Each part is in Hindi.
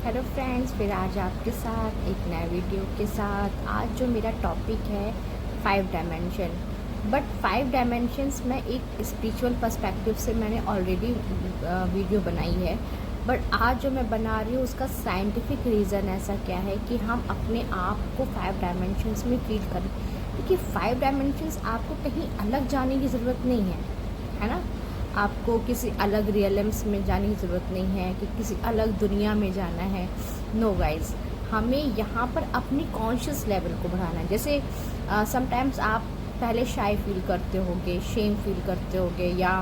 हेलो फ्रेंड्स, फिर आज आपके साथ एक नया वीडियो के साथ। आज जो मेरा टॉपिक है 5 डायमेंशन। बट 5 डायमेंशंस में एक स्पिरिचुअल पर्सपेक्टिव से मैंने ऑलरेडी वीडियो बनाई है। बट आज जो मैं बना रही हूँ उसका साइंटिफिक रीज़न ऐसा क्या है कि हम अपने आप को 5 डायमेंशंस में फील करें। क्योंकि 5 डायमेंशंस आपको कहीं अलग जाने की ज़रूरत नहीं है ना। आपको किसी अलग रियलम्स में जाने की ज़रूरत नहीं है कि किसी अलग दुनिया में जाना है। नो गाइस, हमें यहाँ पर अपनी कॉन्शियस लेवल को बढ़ाना है। जैसे समटाइम्स आप पहले शाय फील करते होगे, शेम फील करते होगे, या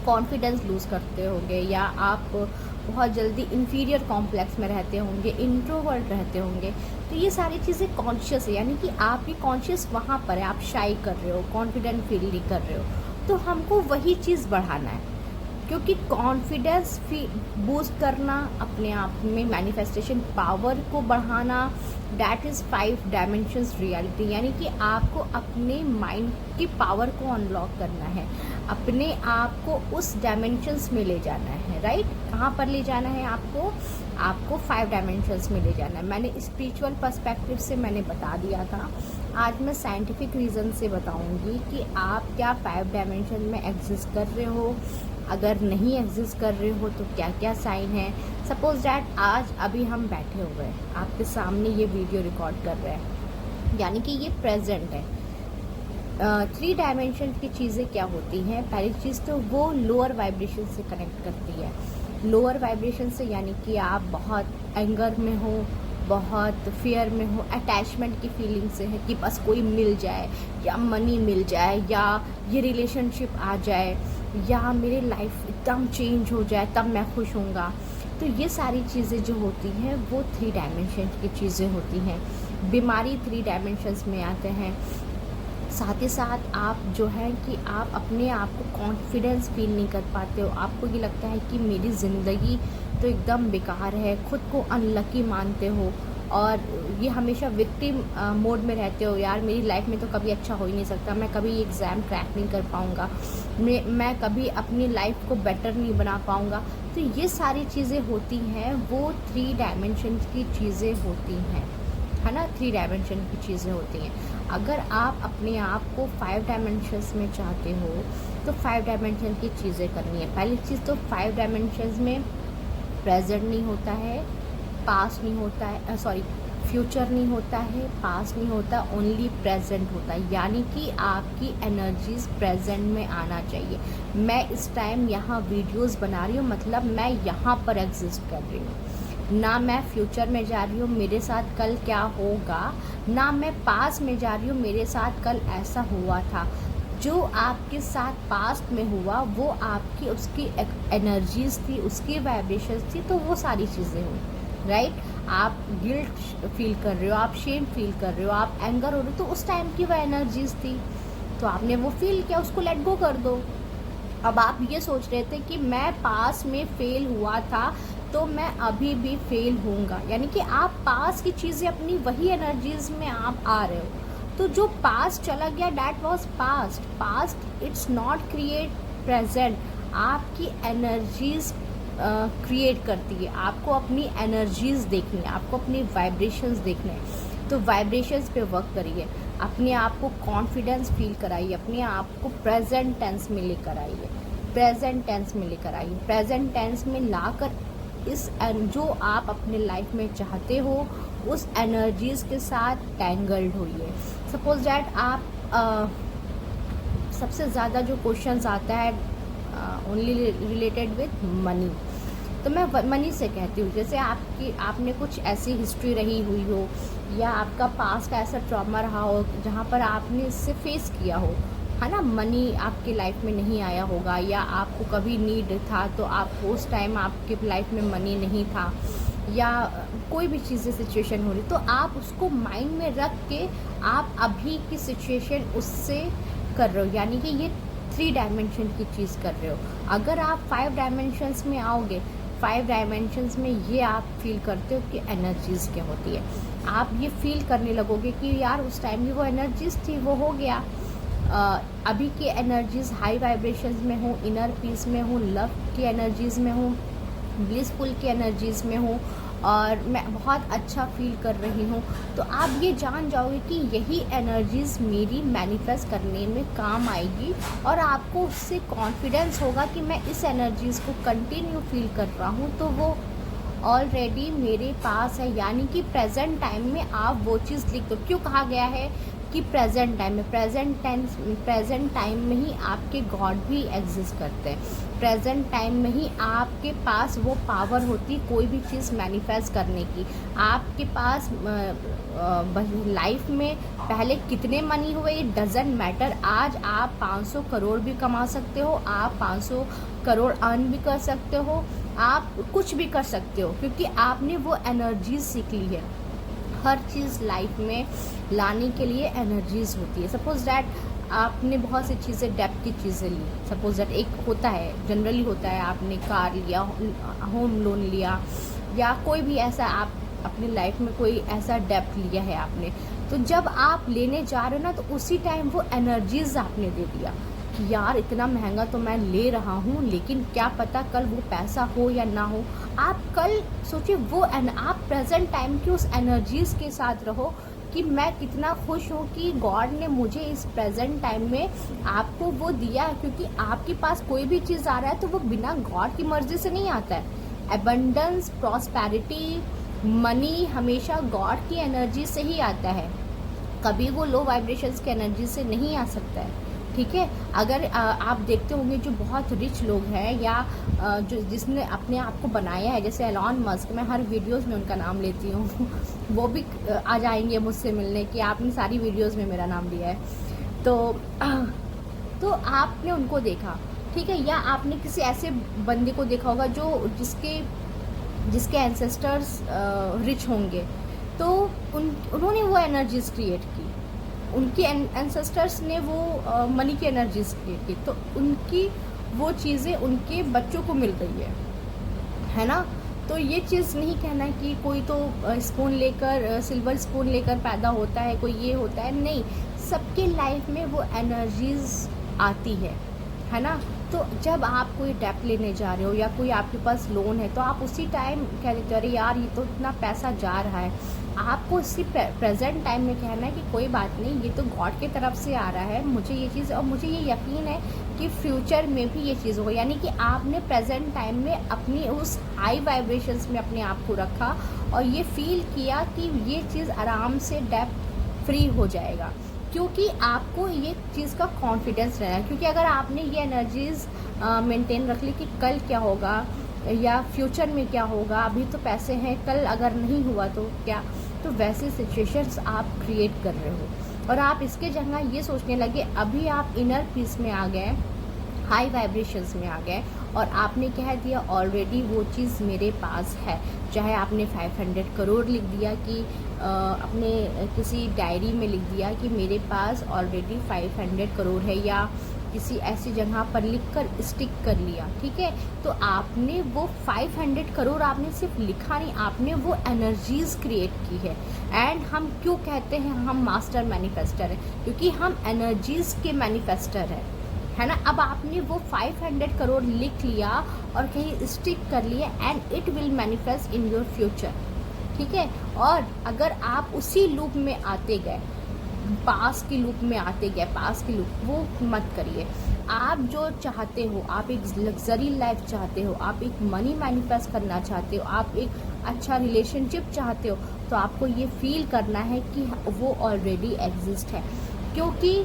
कॉन्फिडेंस लूज़ करते होंगे, या आप बहुत जल्दी इन्फीरियर कॉम्प्लेक्स में रहते होंगे, इंट्रोवर्ट रहते होंगे। तो ये सारी चीज़ें कॉन्शियस है, यानी कि आपकी कॉन्शियस वहाँ पर है। आप शाई कर रहे हो, कॉन्फिडेंट फील नहीं कर रहे हो, तो हमको वही चीज़ बढ़ाना है। क्योंकि कॉन्फिडेंस बूस्ट करना, अपने आप में मैनिफेस्टेशन पावर को बढ़ाना, डैट इज़ 5 डायमेंशंस रियलिटी। यानी कि आपको अपने माइंड की पावर को अनलॉक करना है, अपने आप को उस डायमेंशंस में ले जाना है। राइट, कहाँ पर ले जाना है आपको? आपको 5 डायमेंशंस में ले जाना है। मैंने स्पिरिचुअल पर्सपेक्टिव से मैंने बता दिया था। आज मैं साइंटिफिक रीज़न से बताऊंगी कि आप क्या 5 डायमेंशन में एग्जिस्ट कर रहे हो। अगर नहीं एग्जिस्ट कर रहे हो तो क्या क्या साइन है। सपोज डैट आज अभी हम बैठे हुए हैं, आपके सामने ये वीडियो रिकॉर्ड कर रहे हैं, यानी कि ये प्रेजेंट है। 3 डायमेंशन की चीज़ें क्या होती हैं? पहली चीज़ तो वो लोअर वाइब्रेशन से कनेक्ट करती है। लोअर वाइब्रेशन से यानी कि आप बहुत एंगर में हो, बहुत फियर में हो, अटैचमेंट की फीलिंग से है कि बस कोई मिल जाए, या मनी मिल जाए, या ये रिलेशनशिप आ जाए, या मेरी लाइफ एकदम चेंज हो जाए, तब मैं खुश होऊंगा। तो ये सारी चीज़ें जो होती हैं वो 3 डायमेंशन की चीज़ें होती हैं। बीमारी 3 डायमेंशंस में आते हैं। साथ ही साथ आप जो है कि आप अपने आप को कॉन्फिडेंस फील नहीं कर पाते हो। आपको ये लगता है कि मेरी ज़िंदगी तो एकदम बेकार है, खुद को अनलकी मानते हो, और ये हमेशा विक्टिम मोड में रहते हो। यार मेरी लाइफ में तो कभी अच्छा हो ही नहीं सकता, मैं कभी ये एग्ज़ाम क्रैक नहीं कर पाऊँगा, मैं कभी अपनी लाइफ को बेटर नहीं बना पाऊँगा। तो ये सारी चीज़ें होती हैं, वो 3 डायमेंशन की चीज़ें होती हैं, है ना। 3 डायमेंशन की चीज़ें होती हैं। अगर आप अपने आप को 5 डायमेंशंस में चाहते हो तो 5 डायमेंशन की चीज़ें करनी है। पहली चीज़ तो 5 डायमेंशंस में प्रेजेंट नहीं होता है, पास्ट नहीं होता है, सॉरी फ्यूचर नहीं होता है, पास्ट नहीं होता, ओनली प्रेजेंट होता है। यानी कि आपकी एनर्जीज प्रेजेंट में आना चाहिए। मैं इस टाइम यहाँ वीडियोस बना रही हूँ, मतलब मैं यहाँ पर एग्जिस्ट कर रही हूँ। ना मैं फ्यूचर में जा रही हूँ मेरे साथ कल क्या होगा, ना मैं पास्ट में जा रही हूँ मेरे साथ कल ऐसा हुआ था। जो आपके साथ पास्ट में हुआ वो आपकी उसकी एनर्जीज थी, उसकी वाइब्रेशंस थी, तो वो सारी चीज़ें हुई। राइट, आप गिल्ट फील कर रहे हो, आप शेम फील कर रहे हो, आप एंगर हो रहे हो, तो उस टाइम की वो एनर्जीज थी, तो आपने वो फील किया, उसको लेट गो कर दो। अब आप ये सोच रहे थे कि मैं पास में फेल हुआ था तो मैं अभी भी फेल होऊंगा, यानी कि आप पास की चीज़ें अपनी वही एनर्जीज में आप आ रहे हो। तो जो पास्ट चला गया that was past. Past it's not create present. आपकी एनर्जीज क्रिएट करती है। आपको अपनी एनर्जीज देखनी है, आपको अपनी वाइब्रेशंस देखने हैं, तो वाइब्रेशंस पे वर्क करिए। अपने आप को कॉन्फिडेंस फील कराइए, अपने आप को प्रेजेंट टेंस में लेकर आइए, प्रेजेंट टेंस में लेकर आइए। प्रेजेंट टेंस में लाकर इस जो आप अपने लाइफ में चाहते हो उस एनर्जीज के साथ टैंगल्ड होइए। सपोज डैट आप सबसे ज़्यादा जो क्वेश्चंस आता है ओनली रिलेटेड विद मनी, तो मैं मनी से कहती हूँ। जैसे आपने कुछ ऐसी हिस्ट्री रही हुई हो, या आपका पास्ट ऐसा ट्रॉमा रहा हो जहाँ पर आपने इससे फेस किया हो, है ना। मनी आपकी लाइफ में नहीं आया होगा, या आपको कभी नीड था तो आपको उस टाइम आपके लाइफ में मनी नहीं था, या कोई भी चीज़ें सिचुएशन हो रही, तो आप उसको माइंड में रख के आप अभी की सिचुएशन उससे कर रहे हो, यानी कि ये 3 डायमेंशन की चीज़ कर रहे हो। अगर आप 5 डायमेंशंस में आओगे, 5 डायमेंशंस में ये आप फील करते हो कि एनर्जीज़ क्या होती है। आप ये फील करने लगोगे कि यार उस टाइम भी वो एनर्जीज थी, वो हो गया। अभी की एनर्जीज़ हाई वाइब्रेशंस में हूँ, इनर पीस में हूँ, लव की एनर्जीज़ में हूँ, ब्लिसफुल की एनर्जीज़ में हूँ, और मैं बहुत अच्छा फील कर रही हूँ, तो आप ये जान जाओगे कि यही एनर्जीज़ मेरी मैनिफेस्ट करने में काम आएगी और आपको उससे कॉन्फिडेंस होगा कि मैं इस एनर्जीज़ को कंटिन्यू फील कर रहा हूँ, तो वो ऑलरेडी मेरे पास है। यानी कि प्रेजेंट टाइम में आप वो चीज़ लिख दो। क्यों कहा गया है कि प्रेजेंट टाइम में, प्रेजेंट टाइम में ही आपके गॉड भी एग्जिस्ट करते हैं। प्रेजेंट टाइम में ही आपके पास वो पावर होती कोई भी चीज़ मैनिफेस्ट करने की। आपके पास लाइफ में पहले कितने मनी हुए इट डजेंट मैटर। आज आप 500 करोड़ भी कमा सकते हो, आप 500 करोड़ अर्न भी कर सकते हो, आप कुछ भी कर सकते हो, क्योंकि आपने वो एनर्जीज सीख ली है। हर चीज़ लाइफ में लाने के लिए एनर्जीज होती है। सपोज डैट आपने बहुत सी चीज़ें, डेप्थ की चीज़ें ली, सपोज डैट एक होता है, जनरली होता है, आपने कार लिया, होम लोन लिया, या कोई भी ऐसा आप अपनी लाइफ में कोई ऐसा डेप्थ लिया है आपने, तो जब आप लेने जा रहे हो ना, तो उसी टाइम वो एनर्जीज आपने दे दिया कि यार इतना महंगा तो मैं ले रहा हूँ, लेकिन क्या पता कल वो पैसा हो या ना हो। आप कल सोचिए वो आप प्रेजेंट टाइम की उस एनर्जीज के साथ रहो कि मैं कितना खुश हूँ कि गॉड ने मुझे इस प्रेजेंट टाइम में आपको वो दिया, क्योंकि आपके पास कोई भी चीज़ आ रहा है तो वो बिना गॉड की मर्जी से नहीं आता है। एबंडेंस, प्रॉस्पेरिटी, मनी हमेशा गॉड की एनर्जी से ही आता है, कभी वो लो वाइब्रेशंस की एनर्जी से नहीं आ सकता है। ठीक है, अगर आप देखते होंगे जो बहुत रिच लोग हैं, या जो जिसने अपने आप को बनाया है, जैसे एलॉन मस्क, मैं हर वीडियोस में उनका नाम लेती हूँ वो भी आ जाएंगे मुझसे मिलने कि आपने सारी वीडियोस में मेरा नाम लिया है, तो आपने उनको देखा, ठीक है, या आपने किसी ऐसे बंदे को देखा होगा जो जिसके एंसेस्टर्स रिच होंगे, तो उन्होंने वो एनर्जीज क्रिएट की, उनके एंसेस्टर्स ने वो मनी की एनर्जीज क्रिएट की, तो उनकी वो चीज़ें उनके बच्चों को मिल रही है ना। तो ये चीज़ नहीं कहना है कि कोई तो स्पून लेकर, सिल्वर स्पून लेकर पैदा होता है, कोई ये होता है, नहीं, सबके लाइफ में वो एनर्जीज आती है ना। तो जब आप कोई डेप्थ लेने जा रहे हो या कोई आपके पास लोन है, तो आप उसी टाइम कह देते हो अरे यार ये तो इतना पैसा जा रहा है, आपको इसी प्रेजेंट टाइम में कहना है कि कोई बात नहीं, ये तो गॉड की तरफ से आ रहा है, मुझे ये चीज़, और मुझे ये यकीन है कि फ्यूचर में भी ये चीज़ होगा। यानी कि आपने प्रेजेंट टाइम में अपनी उस हाई वाइब्रेशंस में अपने आप को रखा और ये फील किया कि ये चीज़ आराम से डेप्थ फ्री हो जाएगा, क्योंकि आपको ये चीज़ का कॉन्फिडेंस रहना है। क्योंकि अगर आपने ये एनर्जीज़ मेंटेन रख ली कि कल क्या होगा या फ्यूचर में क्या होगा, अभी तो पैसे हैं, कल अगर नहीं हुआ तो क्या, तो वैसे सिचुएशंस आप क्रिएट कर रहे हो और आप इसके जगह ये सोचने लगे, अभी आप इनर पीस में आ गए, हाई वाइब्रेशंस में आ गए और आपने कह दिया ऑलरेडी वो चीज़ मेरे पास है। चाहे आपने 500 करोड़ लिख दिया कि अपने किसी डायरी में लिख दिया कि मेरे पास ऑलरेडी 500 करोड़ है, या किसी ऐसी जगह पर लिखकर स्टिक कर लिया, ठीक है, तो आपने वो 500 करोड़ आपने सिर्फ लिखा नहीं, आपने वो एनर्जीज क्रिएट की है। एंड हम क्यों कहते हैं हम मास्टर मैनिफेस्टर हैं, क्योंकि हम एनर्जीज के मैनिफेस्टर हैं, है ना। अब आपने वो 500 करोड़ लिख लिया और कहीं स्टिक कर लिया and it will manifest in your future, ठीक है। और अगर आप उसी लूप में आते गए, पास की लूप में आते गए, पास की लूप, वो मत करिए। आप जो चाहते हो, आप एक लग्जरी लाइफ चाहते हो, आप एक मनी मैनिफेस्ट करना चाहते हो, आप एक अच्छा रिलेशनशिप चाहते हो, तो आपको ये फील करना है कि वो ऑलरेडी एग्जिस्ट है। क्योंकि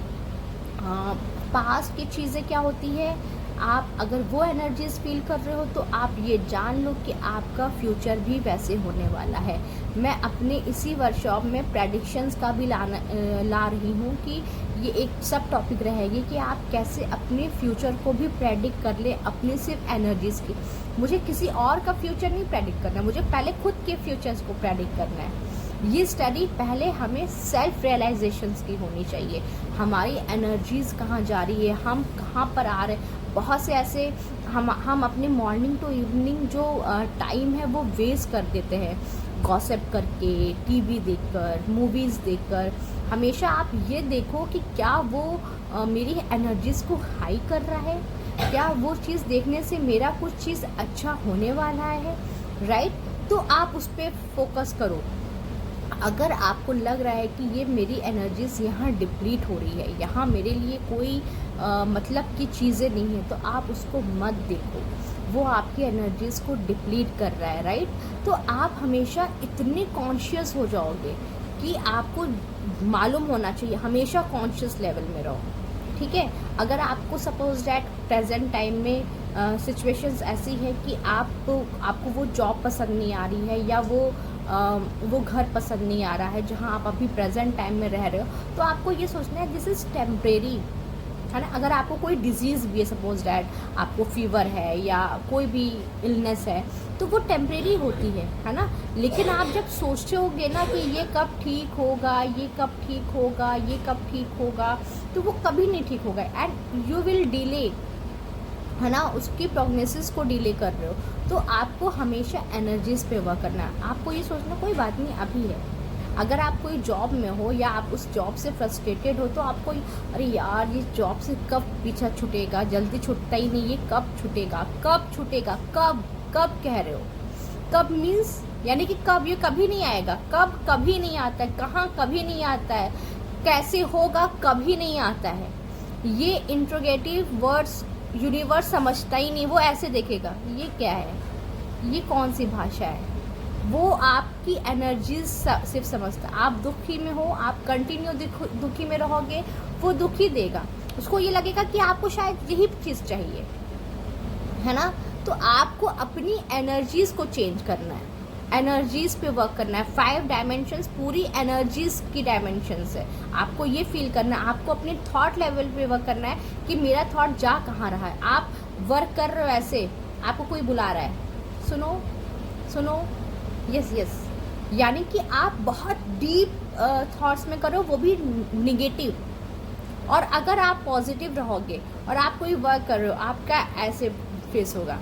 पास की चीज़ें क्या होती है, आप अगर वो एनर्जीज फील कर रहे हो तो आप ये जान लो कि आपका फ्यूचर भी वैसे होने वाला है। मैं अपने इसी वर्कशॉप में प्रेडिक्शंस का भी ला रही हूँ कि ये एक सब टॉपिक रहेगी कि आप कैसे अपने फ्यूचर को भी प्रेडिक्ट कर ले अपने सिर्फ एनर्जीज की। मुझे किसी और का फ्यूचर नहीं प्रेडिक्ट करना है, मुझे पहले खुद के फ्यूचर्स को प्रेडिक्ट करना है। ये स्टडी पहले हमें सेल्फ रियलाइजेशंस की होनी चाहिए, हमारी एनर्जीज कहाँ जा रही है, हम कहाँ पर आ रहे हैं। बहुत से ऐसे हम अपने मॉर्निंग टू इवनिंग जो टाइम है वो वेस्ट कर देते हैं गॉसिप करके, टीवी देखकर, मूवीज़ देखकर। हमेशा आप ये देखो कि क्या वो मेरी एनर्जीज़ को हाई कर रहा है, क्या वो चीज़ देखने से मेरा कुछ चीज़ अच्छा होने वाला है, राइट। तो आप उस पर फोकस करो। अगर आपको लग रहा है कि ये मेरी एनर्जीज़ यहाँ डिप्लीट हो रही है, यहाँ मेरे लिए कोई मतलब की चीज़ें नहीं है, तो आप उसको मत देखो, वो आपकी एनर्जीज़ को डिप्लीट कर रहा है, राइट। तो आप हमेशा इतने कॉन्शियस हो जाओगे कि आपको मालूम होना चाहिए, हमेशा कॉन्शियस लेवल में रहो, ठीक है। अगर आपको सपोज डैट प्रेजेंट टाइम में सिचुएशंस ऐसी है कि आपको वो जॉब पसंद नहीं आ रही है, या वो घर पसंद नहीं आ रहा है जहाँ आप अभी प्रेजेंट टाइम में रह रहे हो, तो आपको ये सोचना है दिस इज़ टेम्परेरी, है ना। अगर आपको कोई डिजीज़ भी है, सपोज डैट आपको फीवर है या कोई भी इलनेस है, तो वो टेम्परेरी होती है ना। लेकिन आप जब सोचते होगे ना कि ये कब ठीक होगा, ये कब ठीक होगा, ये कब ठीक होगा, तो वो कभी नहीं ठीक होगा, एंड यू विल डिले, है ना, उसकी प्रोग्नोसिस को डिले कर रहे हो। तो आपको हमेशा एनर्जीज पे वर्क करना है। आपको ये सोचना कोई बात नहीं अभी है। अगर आप कोई जॉब में हो या आप उस जॉब से फ्रस्ट्रेटेड हो, तो आपको अरे यार ये जॉब से कब पीछा छूटेगा, जल्दी छूटता ही नहीं, ये कब छूटेगा, कब छूटेगा, कब कब कह रहे हो। कब मीन्स यानी कि कब, ये कभी नहीं आएगा, कब कभी नहीं आता है, कहाँ कभी नहीं आता है, कैसे होगा कभी नहीं आता है। ये इंट्रोगेटिव वर्ड्स यूनिवर्स समझता ही नहीं, वो ऐसे देखेगा ये क्या है, ये कौन सी भाषा है। वो आपकी एनर्जीज सिर्फ समझता है। आप दुखी में हो, आप कंटिन्यू दुखी में रहोगे, वो दुखी देगा, उसको ये लगेगा कि आपको शायद यही चीज़ चाहिए, है ना। तो आपको अपनी एनर्जीज को चेंज करना है, एनर्जीज पे वर्क करना है। 5 डायमेंशंस पूरी एनर्जीज की डायमेंशंस है। आपको ये फील करना है, आपको अपने थॉट लेवल पे वर्क करना है कि मेरा थॉट जा कहाँ रहा है। आप वर्क कर रहे हो ऐसे, आपको कोई बुला रहा है, सुनो सुनो, यस यस, यानी कि आप बहुत डीप थॉट्स में करो, वो भी निगेटिव। और अगर आप पॉजिटिव रहोगे और आप कोई वर्क कर रहे हो, आपका ऐसे फेस होगा,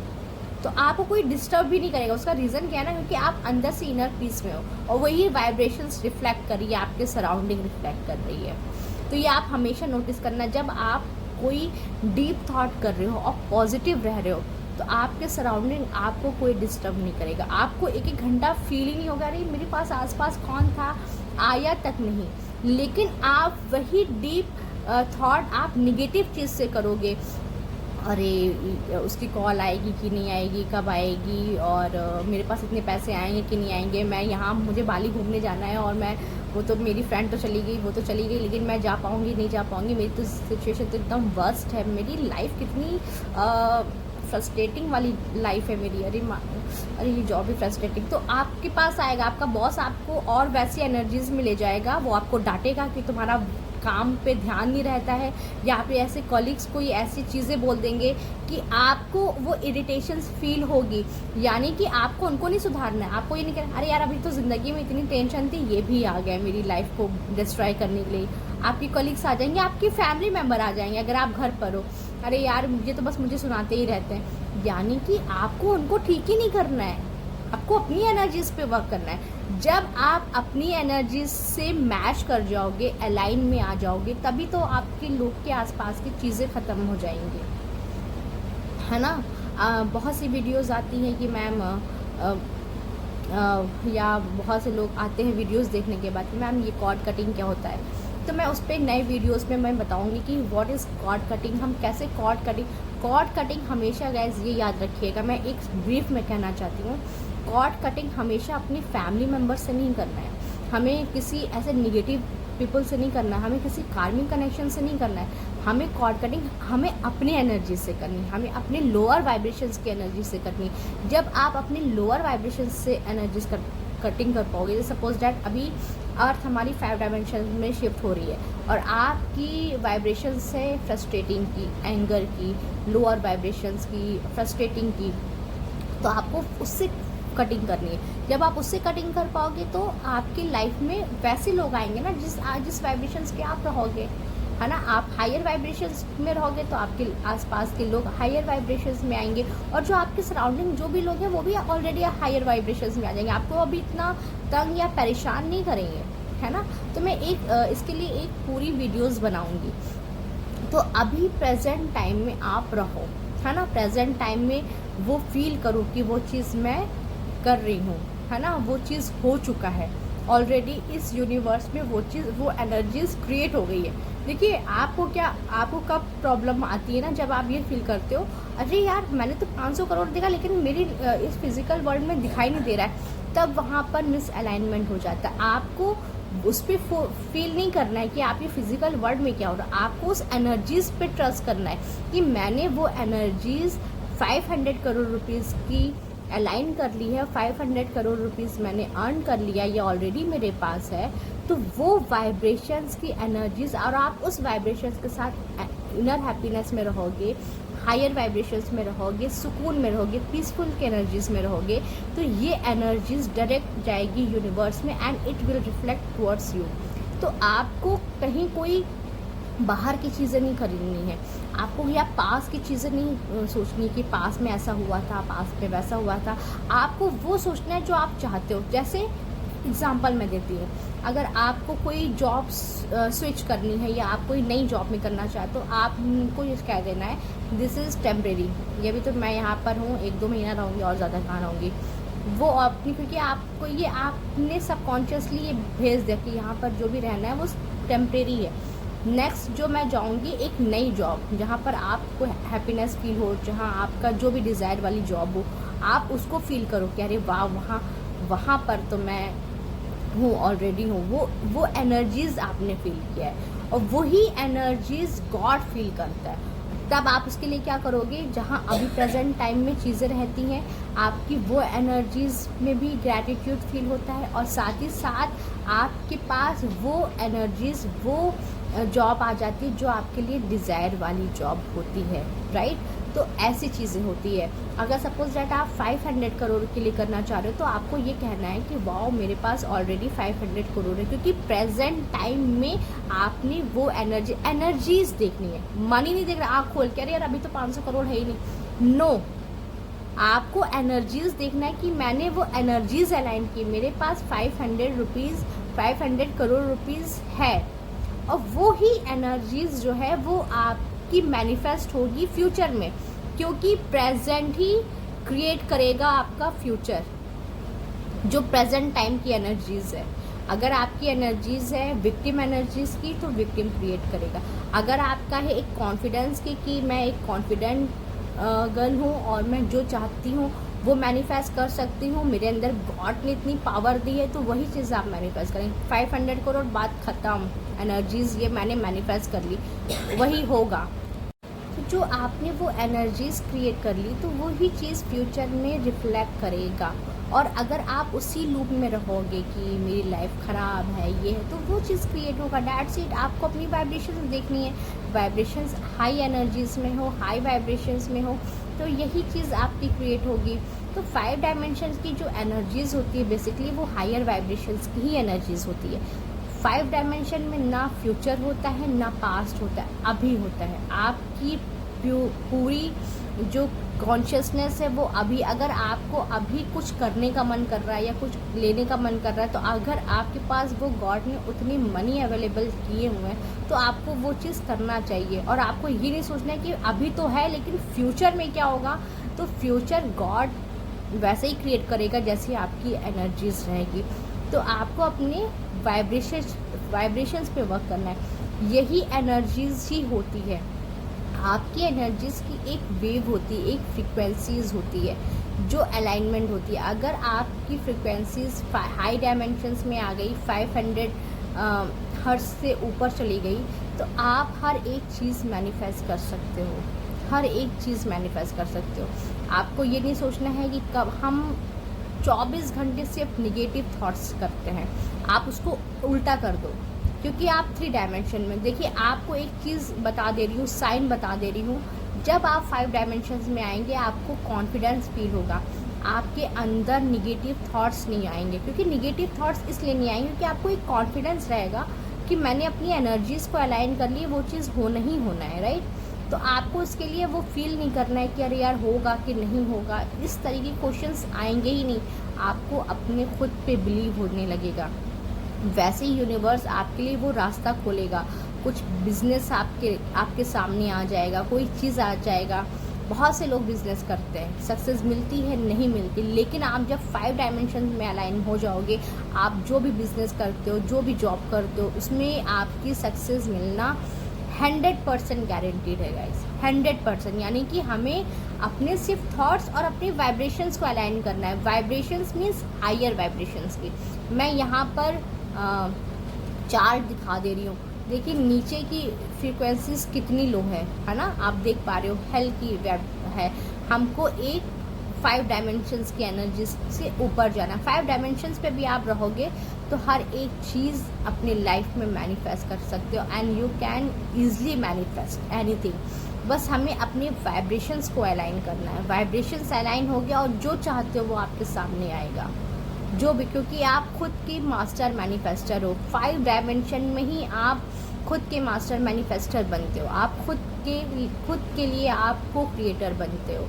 तो आपको कोई डिस्टर्ब भी नहीं करेगा। उसका रीज़न क्या है ना, क्योंकि आप अंदर से इनर पीस में हो, और वही वाइब्रेशंस रिफ्लेक्ट कर रही है, आपके सराउंडिंग रिफ्लेक्ट कर रही है। तो ये आप हमेशा नोटिस करना, जब आप कोई डीप थॉट कर रहे हो और पॉजिटिव रह रहे हो, तो आपके सराउंडिंग आपको कोई डिस्टर्ब नहीं करेगा। आपको एक एक घंटा फील ही नहीं होगा अरे मेरे पास आसपास कौन था, आया तक नहीं। लेकिन आप वही डीप थॉट आप निगेटिव चीज़ से करोगे, अरे उसकी कॉल आएगी कि नहीं आएगी, कब आएगी, और मेरे पास इतने पैसे आएंगे कि नहीं आएंगे, मैं यहाँ मुझे बाली घूमने जाना है, और मैं वो तो मेरी फ्रेंड तो चली गई, वो तो चली गई, लेकिन मैं जा पाऊँगी नहीं जा पाऊँगी, मेरी तो सिचुएशन तो एकदम वर्स्ट है, मेरी लाइफ कितनी फ्रस्ट्रेटिंग वाली लाइफ है मेरी, अरे ये जॉब भी फ्रस्ट्रेटिंग। तो आपके पास आएगा आपका बॉस, आपको और वैसी एनर्जीज में ले जाएगा, वो आपको डांटेगा कि तुम्हारा काम पे ध्यान नहीं रहता है, या फिर ऐसे कॉलीग्स कोई ऐसी चीज़ें बोल देंगे कि आपको वो इरिटेशंस फील होगी। यानी कि आपको उनको नहीं सुधारना है, आपको ये नहीं कहना अरे यार अभी तो ज़िंदगी में इतनी टेंशन थी, ये भी आ गया मेरी लाइफ को डिस्ट्रॉय करने के लिए। आपके कॉलीग्स आ जाएंगे, आपके फैमिली मेम्बर आ जाएंगे अगर आप घर पर हो, अरे यार मुझे तो बस मुझे सुनाते ही रहते हैं। यानी कि आपको उनको ठीक ही नहीं करना है, आपको अपनी एनर्जीज पे वर्क करना है। जब आप अपनी एनर्जीज से मैच कर जाओगे, अलाइन में आ जाओगे, तभी तो आपके लोग के आसपास की चीज़ें ख़त्म हो जाएंगी, है ना। बहुत सी वीडियोस आती हैं कि मैम या बहुत से लोग आते हैं वीडियोस देखने के बाद कि मैम ये कॉर्ड कटिंग क्या होता है। तो मैं उस पर नए वीडियोस में मैं बताऊंगी कि व्हाट इज़ कॉर्ड कटिंग, हम कैसे कॉर्ड कटिंग हमेशा गाइस ये याद रखिएगा, मैं एक ब्रीफ में कहना चाहती हूँ, कॉर्ड कटिंग हमेशा अपनी फैमिली मेम्बर से नहीं करना है, हमें किसी ऐसे निगेटिव पीपल से नहीं करना है, हमें किसी कार्मिक कनेक्शन से नहीं करना है। हमें कॉर्ड कटिंग हमें अपनी एनर्जी से करनी है, हमें अपने लोअर वाइब्रेशंस की एनर्जी से करनी है। जब आप अपने लोअर वाइब्रेशंस से एनर्जीज कटिंग कर पाओगे, जैसे सपोज डैट अभी अर्थ हमारी 5 डायमेंशन में शिफ्ट हो रही है और आपकी वाइब्रेशंस से फ्रस्ट्रेटिंग की, एंगर की, लोअर वाइब्रेशंस की, फ्रस्ट्रेटिंग की, तो आपको उससे कटिंग करनी है। जब आप उससे कटिंग कर पाओगे तो आपकी लाइफ में वैसे लोग आएंगे ना जिस वाइब्रेशंस के आप रहोगे, है ना। आप हायर वाइब्रेशंस में रहोगे तो आपके आसपास के लोग हायर वाइब्रेशंस में आएंगे, और जो आपके सराउंडिंग जो भी लोग हैं वो भी ऑलरेडी हायर वाइब्रेशंस में आ जाएंगे, आपको अभी इतना तंग या परेशान नहीं करेंगे, है ना। तो मैं इसके लिए एक पूरी वीडियोस बनाऊंगी। तो अभी प्रेजेंट टाइम में आप रहो, है ना, प्रेजेंट टाइम में वो फील करो कि वो चीज़ मैं कर रही हूँ, है ना, वो चीज़ हो चुका है ऑलरेडी इस यूनिवर्स में, वो चीज़, वो एनर्जीज क्रिएट हो गई है। देखिए आपको कब प्रॉब्लम आती है ना, जब आप ये फील करते हो अरे यार मैंने तो 500 करोड़ देखा लेकिन मेरी इस फिजिकल वर्ल्ड में दिखाई नहीं दे रहा है, तब वहाँ पर मिस अलाइनमेंट हो जाता है। आपको उस पर फील नहीं करना है कि आप ये फिजिकल वर्ल्ड में क्या हो रहा है, आपको उस एनर्जीज पे ट्रस्ट करना है कि मैंने वो एनर्जीज 500 करोड़ रुपीज़ की अलाइन कर ली है, 500 करोड़ रुपीज़ मैंने अर्न कर लिया, ये ऑलरेडी मेरे पास है। तो वो वाइब्रेशंस की एनर्जीज, और आप उस वाइब्रेशंस के साथ इनर हैप्पीनेस में रहोगे, हायर वाइब्रेशंस में रहोगे, सुकून में रहोगे, पीसफुल के एनर्जीज में रहोगे, तो ये एनर्जीज डायरेक्ट जाएगी यूनिवर्स में and it will reflect towards you. तो आपको कहीं कोई बाहर की चीज़ें नहीं खरीदनी है, आपको या पास की चीज़ें नहीं सोचनी कि पास में ऐसा हुआ था, पास में वैसा हुआ था। आपको वो सोचना है जो आप चाहते हो। जैसे एग्जांपल मैं देती हूँ, अगर आपको कोई जॉब स्विच करनी है या आप कोई नई जॉब में करना चाहते हो, आपको ये कह देना है दिस इज़ टेम्परेरी, ये भी तो मैं यहाँ पर हूँ, 1-2 महीना रहूँगी और ज़्यादा कहाँ रहूँगी। वो अपनी, क्योंकि आपको ये आपने सबकॉन्शियसली ये भेज दिया कि यहाँ पर जो भी रहना है वो टेम्परेरी है। नेक्स्ट जो मैं जाऊँगी एक नई जॉब जहाँ पर आपको हैप्पीनेस फील हो, जहाँ आपका जो भी डिज़ायर वाली जॉब हो, आप उसको फील करो कि अरे वाह वहाँ पर तो मैं हूँ, ऑलरेडी हूँ। वो एनर्जीज़ आपने फील किया है और वही एनर्जीज़ गॉड फील करता है। तब आप उसके लिए क्या करोगे, जहाँ अभी प्रेजेंट टाइम में चीज़ें रहती हैं आपकी, वो एनर्जीज़ में भी ग्रैटिट्यूड फील होता है और साथ ही साथ आपके पास वो एनर्जीज़, वो जॉब आ जाती है जो आपके लिए डिज़ायर वाली जॉब होती है, राइट। तो ऐसी चीज़ें होती है। अगर सपोज दैट आप 500 करोड़ के लिए करना चाह रहे हो तो आपको ये कहना है कि वाओ मेरे पास ऑलरेडी 500 करोड़ है, क्योंकि प्रेजेंट टाइम में आपने वो एनर्जीज देखनी है। मनी नहीं देख रहा आँख खोल के अरे यार अभी तो 500 करोड़ है ही नहीं, नो, आपको एनर्जीज देखना है कि मैंने वो एनर्जीज अलाइन की, मेरे पास 500 करोड़ रुपीज़ है, और वो ही एनर्जीज जो है वो आपकी मैनिफेस्ट होगी फ्यूचर में, क्योंकि प्रेजेंट ही क्रिएट करेगा आपका फ्यूचर। जो प्रेजेंट टाइम की एनर्जीज है, अगर आपकी एनर्जीज है विक्टिम एनर्जीज की तो विक्टिम क्रिएट करेगा। अगर आपका है एक कॉन्फिडेंस की कि मैं एक कॉन्फिडेंट गर्ल हूँ और मैं जो चाहती हूँ वो मैनिफेस्ट कर सकती हूँ, मेरे अंदर गॉड ने इतनी पावर दी है, तो वही चीज़ आप मैनिफेस्ट करेंगे। 500 करोड़ बात ख़त्म, एनर्जीज़ ये मैंने मैनिफेस्ट कर ली, वही होगा। तो जो आपने वो एनर्जीज़ क्रिएट कर ली तो वही चीज़ फ्यूचर में रिफ्लेक्ट करेगा। और अगर आप उसी लूप में रहोगे कि मेरी लाइफ ख़राब है, ये है, तो वो चीज़ क्रिएट होगा। That's it. आपको अपनी वाइब्रेशंस देखनी है, वाइब्रेशंस हाई एनर्जीज़ में हो, हाई वाइब्रेशंस में हो, तो यही चीज़ आपकी क्रिएट होगी। तो 5 डायमेंशंस की जो एनर्जीज़ होती है बेसिकली वो हायर वाइब्रेशंस की ही एनर्जीज़ होती है। 5 डायमेंशन में ना फ्यूचर होता है ना पास्ट होता है, अभी होता है। आपकी पूरी जो कॉन्शियसनेस है वो अभी, अगर आपको अभी कुछ करने का मन कर रहा है या कुछ लेने का मन कर रहा है, तो अगर आपके पास वो गॉड ने उतनी मनी अवेलेबल किए हुए हैं तो आपको वो चीज़ करना चाहिए। और आपको ये नहीं सोचना है कि अभी तो है लेकिन फ्यूचर में क्या होगा, तो फ्यूचर गॉड वैसे ही क्रिएट करेगा जैसी आपकी एनर्जीज रहेगी। तो आपको अपने वाइब्रेशंस पे वर्क करना है। यही एनर्जीज ही होती है, आपकी एनर्जीज की एक वेव होती है, एक फ्रीक्वेंसीज होती है जो अलाइनमेंट होती है। अगर आपकी फ्रीक्वेंसीज हाई डायमेंशंस में आ गई, 500 हर्ट्ज से ऊपर चली गई, तो आप हर एक चीज़ मैनिफेस्ट कर सकते हो, हर एक चीज़ मैनिफेस्ट कर सकते हो। आपको ये नहीं सोचना है कि कब हम 24 घंटे सिर्फ निगेटिव थॉट्स करते हैं, आप उसको उल्टा कर दो, क्योंकि आप 3 डायमेंशन में, देखिए आपको एक चीज़ बता दे रही हूँ, साइन बता दे रही हूँ, जब आप 5 डायमेंशंस में आएंगे आपको कॉन्फिडेंस फील होगा, आपके अंदर निगेटिव थॉट्स नहीं आएंगे। क्योंकि निगेटिव थॉट्स इसलिए नहीं आएंगे क्योंकि आपको एक कॉन्फिडेंस रहेगा कि मैंने अपनी एनर्जीज़ को अलाइन कर ली, वो चीज़ होना ही होना है, राइट। तो आपको इसके लिए वो फील नहीं करना है कि अरे यार होगा कि नहीं होगा, इस तरह के क्वेश्चंस आएंगे ही नहीं। आपको अपने खुद पे बिलीव होने लगेगा, वैसे ही यूनिवर्स आपके लिए वो रास्ता खोलेगा। कुछ बिजनेस आपके सामने आ जाएगा, कोई चीज़ आ जाएगा, बहुत से लोग बिजनेस करते हैं, सक्सेस मिलती है, नहीं मिलती, लेकिन आप जब 5 डायमेंशन में अलाइन हो जाओगे, आप जो भी बिजनेस करते हो, जो भी जॉब करते हो, उसमें आपकी सक्सेस मिलना 100% गारंटीड है गाइस, 100%। यानी कि हमें अपने सिर्फ थॉट्स और अपनी वाइब्रेशंस को अलाइन करना है। वाइब्रेशंस मीन्स हायर वाइब्रेशंस की। मैं यहाँ पर चार्ट दिखा दे रही हूँ, देखिए नीचे की फ्रीक्वेंसीज कितनी लो है ना, आप देख पा रहे हो। हेल की है, हमको एक 5 डायमेंशंस की एनर्जी से ऊपर जाना। 5 डायमेंशंस पे भी आप रहोगे तो हर एक चीज़ अपने लाइफ में मैनिफेस्ट कर सकते हो, and you can easily manifest anything. बस हमें अपने वाइब्रेशंस को अलाइन करना है। वाइब्रेशंस अलाइन हो गया और जो चाहते हो वो आपके सामने आएगा, जो भी, क्योंकि आप खुद के मास्टर मैनिफेस्टर हो। 5 डायमेंशन में ही आप खुद के मास्टर मैनिफेस्टर बनते हो। आप खुद के लिए आपको क्रिएटर बनते हो,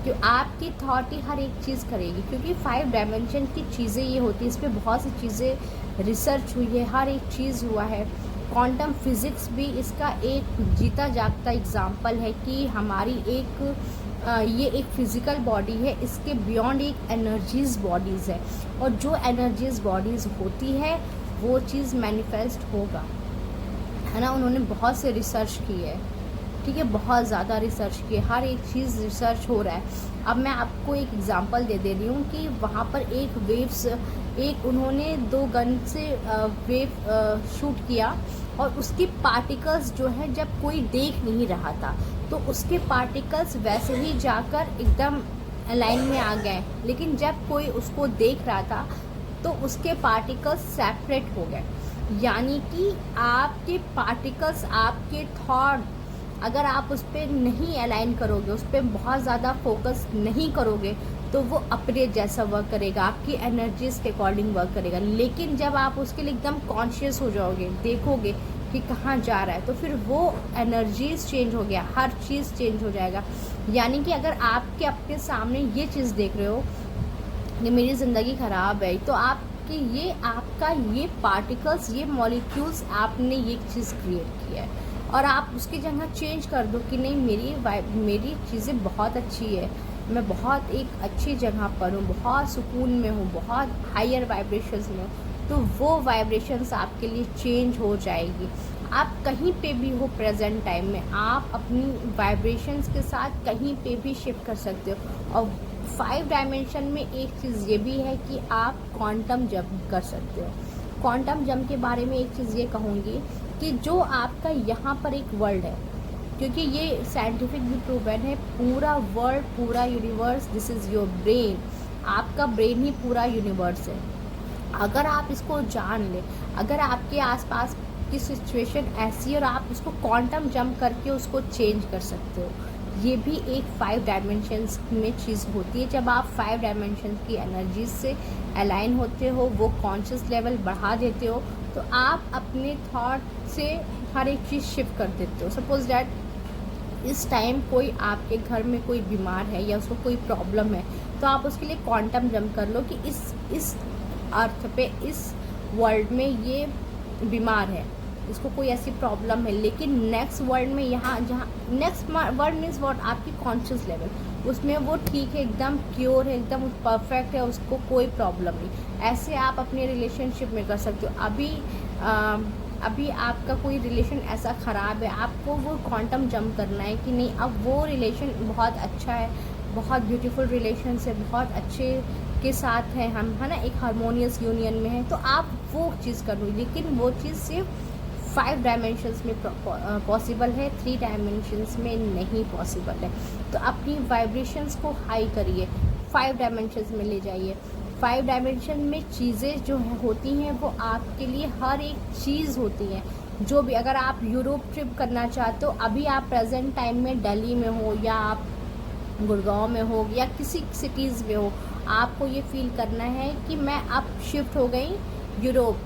क्यों आपकी थॉट ही हर एक चीज़ करेगी। क्योंकि 5 डायमेंशन की चीज़ें ये होती है, इस पर बहुत सी चीज़ें रिसर्च हुई है, हर एक चीज़ हुआ है। क्वांटम फिज़िक्स भी इसका एक जीता जागता एग्जाम्पल है कि हमारी ये एक फिज़िकल बॉडी है, इसके बियॉन्ड एक एनर्जीज़ बॉडीज़ है, और जो एनर्जीज़ बॉडीज़ होती है वो चीज़ मैनिफेस्ट होगा, है ना। उन्होंने बहुत से रिसर्च की है, ठीक है, बहुत ज़्यादा रिसर्च की है, हर एक चीज़ रिसर्च हो रहा है। अब मैं आपको एक एग्जांपल दे रही हूँ कि वहाँ पर उन्होंने 2 गन से वेव शूट किया, और उसकी पार्टिकल्स जो है जब कोई देख नहीं रहा था तो उसके पार्टिकल्स वैसे ही जाकर एकदम लाइन में आ गए, लेकिन जब कोई उसको देख रहा था तो उसके पार्टिकल्स सेपरेट हो गए। यानी कि आपके पार्टिकल्स, आपके थॉट, अगर आप उस पर नहीं अलाइन करोगे, उस पर बहुत ज़्यादा फोकस नहीं करोगे, तो वो अपने जैसा वर्क करेगा, आपकी एनर्जीज़ के अकॉर्डिंग वर्क करेगा। लेकिन जब आप उसके लिए एकदम कॉन्शियस हो जाओगे, देखोगे कि कहाँ जा रहा है, तो फिर वो एनर्जीज़ चेंज हो गया, हर चीज़ चेंज हो जाएगा। यानी कि अगर आपके अपने सामने ये चीज़ देख रहे हो कि मेरी ज़िंदगी ख़राब है, तो आपका ये पार्टिकल्स, ये मॉलिक्यूल्स, आपने ये चीज़ क्रिएट किया है, और आप उसकी जगह चेंज कर दो कि नहीं, मेरी चीज़ें बहुत अच्छी है, मैं बहुत एक अच्छी जगह पर हूँ, बहुत सुकून में हूँ, बहुत हायर वाइब्रेशंस में हूँ, तो वो वाइब्रेशंस आपके लिए चेंज हो जाएगी। आप कहीं पे भी हो प्रेजेंट टाइम में, आप अपनी वाइब्रेशंस के साथ कहीं पे भी शिफ्ट कर सकते हो। और 5 डायमेंशन में एक चीज़ ये भी है कि आप क्वांटम जंप कर सकते हो। क्वांटम जंप के बारे में एक चीज़ ये कहूँगी कि जो आपका यहाँ पर एक वर्ल्ड है, क्योंकि ये साइंटिफिक भी प्रूवन है, पूरा वर्ल्ड, पूरा universe, this is your brain, आपका ब्रेन ही पूरा यूनिवर्स है। अगर आप इसको जान लें, अगर आपके आसपास की सिचुएशन ऐसी है और आप उसको क्वांटम जंप करके उसको चेंज कर सकते हो, ये भी एक 5 डायमेंशंस में चीज़ होती है। जब आप 5 डायमेंशंस की एनर्जीज से अलाइन होते हो, वो कॉन्शियस लेवल बढ़ा देते हो, तो आप अपने थॉट से हर एक चीज़ शिफ्ट कर देते हो। सपोज डैट इस टाइम कोई आपके घर में कोई बीमार है या उसको कोई प्रॉब्लम है, तो आप उसके लिए क्वांटम जंप कर लो कि इस अर्थ पे, इस वर्ल्ड में ये बीमार है, इसको कोई ऐसी प्रॉब्लम है, लेकिन नेक्स्ट वर्ल्ड में, यहाँ जहाँ नेक्स्ट वर्ल्ड मीन्स व्हाट, आपकी कॉन्शियस लेवल, उसमें वो ठीक है, एकदम क्योर है, एकदम परफेक्ट है, उसको कोई प्रॉब्लम नहीं। ऐसे आप अपने रिलेशनशिप में कर सकते हो। अभी आपका कोई रिलेशन ऐसा ख़राब है, आपको वो क्वांटम जंप करना है कि नहीं, अब वो रिलेशन बहुत अच्छा है, बहुत ब्यूटीफुल रिलेशन है, बहुत अच्छे के साथ है हम, है ना, एक हारमोनियस यूनियन में है, तो आप वो चीज़ करो। लेकिन वो चीज़ सिर्फ 5 डायमेंशंस में पॉसिबल है, 3 डायमेंशंस में नहीं पॉसिबल है। तो अपनी वाइब्रेशंस को हाई करिए, 5 डायमेंशंस में ले जाइए। 5 डायमेंशन में चीज़ें जो होती हैं वो आपके लिए हर एक चीज़ होती है। जो भी, अगर आप यूरोप ट्रिप करना चाहते हो, अभी आप प्रेजेंट टाइम में दिल्ली में हो या आप गुड़गांव में हो या किसी सिटीज़ में हो, आपको ये फील करना है कि मैं अब शिफ्ट हो गई यूरोप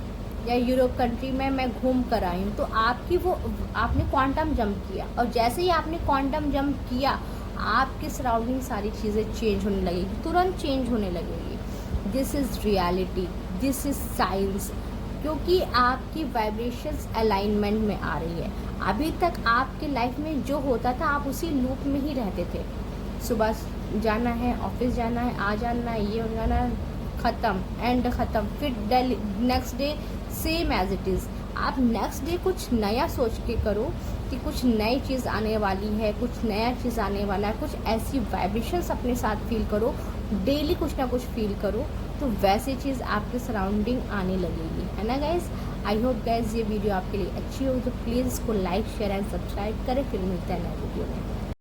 या यूरोप कंट्री में, मैं घूम कर आई हूँ, तो आपने क्वांटम जंप किया, और जैसे ही आपने क्वांटम जंप किया, आपके सराउंडिंग सारी चीज़ें चेंज होने लगेगी, तुरंत चेंज होने लगेगी। This is reality, this is science, क्योंकि आपकी वाइब्रेशंस अलाइनमेंट में आ रही है। अभी तक आपके लाइफ में जो होता था, आप उसी लूप में ही रहते थे, सुबह जाना है, ऑफिस जाना है, आ जाना है, ये हो जाना है, ख़त्म, एंड ख़त्म। फिर daily next day same as it is. आप नेक्स्ट डे कुछ नया सोच के करो कि कुछ नई चीज़ आने वाली है, कुछ नया चीज़ आने वाला है, कुछ ऐसी वाइब्रेशंस अपने साथ फील करो, डेली कुछ ना कुछ फील करो, तो वैसी चीज़ आपके सराउंडिंग आने लगेगी, है ना गाइज़। आई होप गाइज़ ये वीडियो आपके लिए अच्छी हो, तो प्लीज़ इसको लाइक शेयर एंड सब्सक्राइब करें। फिर मिलते हैं नए वीडियो में।